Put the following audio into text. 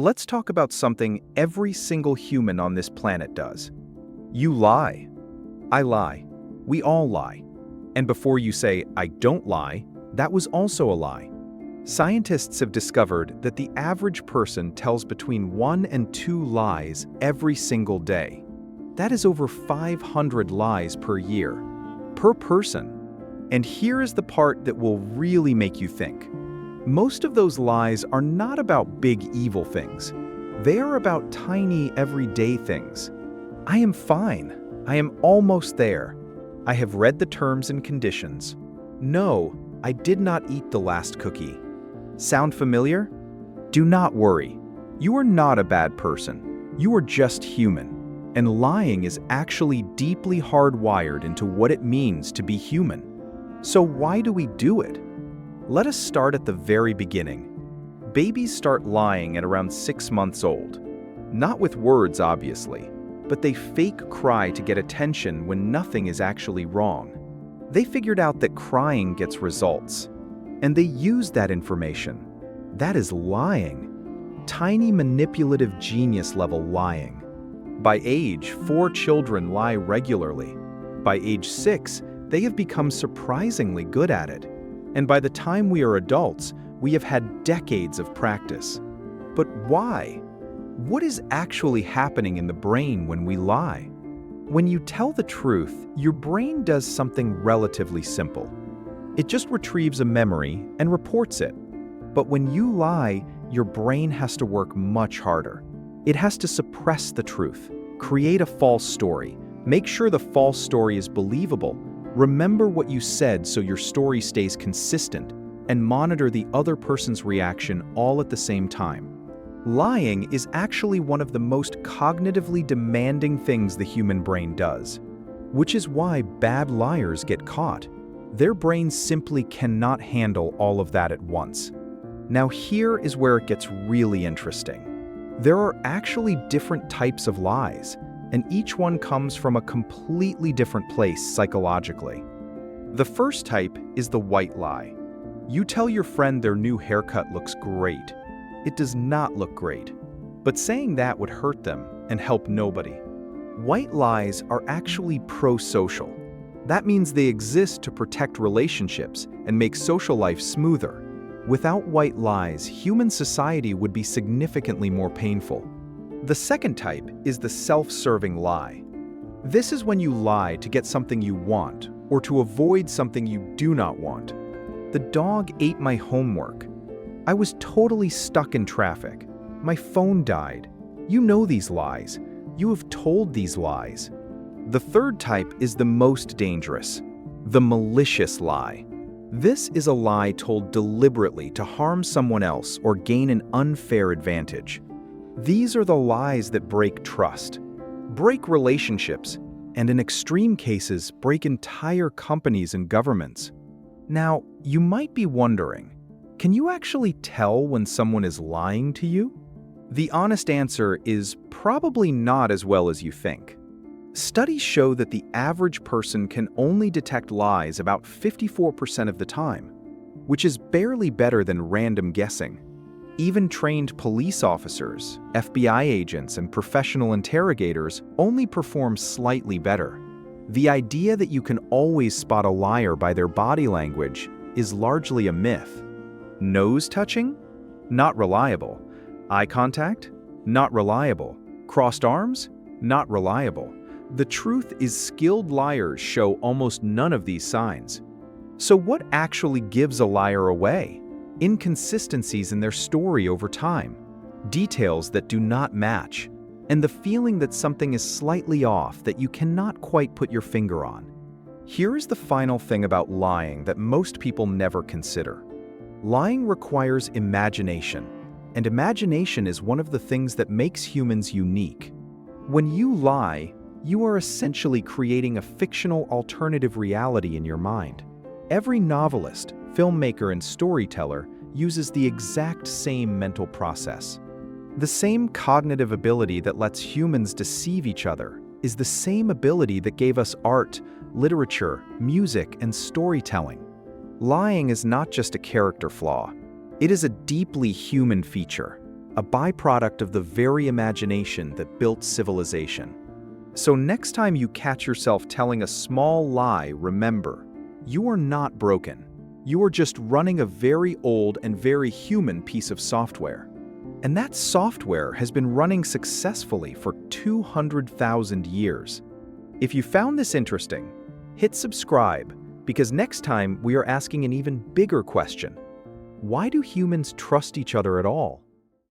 Let's talk about something every single human on this planet does. You lie. I lie. We all lie. And before you say, I don't lie, that was also a lie. Scientists have discovered that the average person tells between 1 and 2 lies every single day. That is over 500 lies per year, per person. And here is the part that will really make you think. Most of those lies are not about big evil things. They are about tiny everyday things. I am fine. I am almost there. I have read the terms and conditions. No, I did not eat the last cookie. Sound familiar? Do not worry. You are not a bad person. You are just human. And lying is actually deeply hardwired into what it means to be human. So why do we do it? Let us start at the very beginning. Babies start lying at around 6 months old. Not with words, obviously, but they fake cry to get attention when nothing is actually wrong. They figured out that crying gets results, and they use that information. That is lying. Tiny manipulative genius level lying. By age 4, children lie regularly. By age 6, they have become surprisingly good at it. And by the time we are adults, we have had decades of practice. But why? What is actually happening in the brain when we lie? When you tell the truth, your brain does something relatively simple. It just retrieves a memory and reports it. But when you lie, your brain has to work much harder. It has to suppress the truth, create a false story, make sure the false story is believable, remember what you said so your story stays consistent, and monitor the other person's reaction all at the same time. Lying is actually one of the most cognitively demanding things the human brain does, which is why bad liars get caught. Their brains simply cannot handle all of that at once. Now here is where it gets really interesting. There are actually different types of lies, and each one comes from a completely different place psychologically. The first type is the white lie. You tell your friend their new haircut looks great. It does not look great. But saying that would hurt them and help nobody. White lies are actually pro-social. That means they exist to protect relationships and make social life smoother. Without white lies, human society would be significantly more painful. The second type is the self-serving lie. This is when you lie to get something you want or to avoid something you do not want. The dog ate my homework. I was totally stuck in traffic. My phone died. You know these lies. You have told these lies. The third type is the most dangerous, the malicious lie. This is a lie told deliberately to harm someone else or gain an unfair advantage. These are the lies that break trust, break relationships, and in extreme cases, break entire companies and governments. Now, you might be wondering, can you actually tell when someone is lying to you? The honest answer is probably not as well as you think. Studies show that the average person can only detect lies about 54% of the time, which is barely better than random guessing. Even trained police officers, FBI agents, and professional interrogators only perform slightly better. The idea that you can always spot a liar by their body language is largely a myth. Nose touching? Not reliable. Eye contact? Not reliable. Crossed arms? Not reliable. The truth is skilled liars show almost none of these signs. So what actually gives a liar away? Inconsistencies in their story over time, details that do not match, and the feeling that something is slightly off that you cannot quite put your finger on. Here is the final thing about lying that most people never consider. Lying requires imagination, and imagination is one of the things that makes humans unique. When you lie, you are essentially creating a fictional alternative reality in your mind. Every novelist, filmmaker, and storyteller uses the exact same mental process. The same cognitive ability that lets humans deceive each other is the same ability that gave us art, literature, music, and storytelling. Lying is not just a character flaw. It is a deeply human feature. a byproduct of the very imagination that built civilization. So next time you catch yourself telling a small lie, remember, you are not broken. You are just running a very old and very human piece of software. And that software has been running successfully for 200,000 years. If you found this interesting, hit subscribe, because next time we are asking an even bigger question. Why do humans trust each other at all?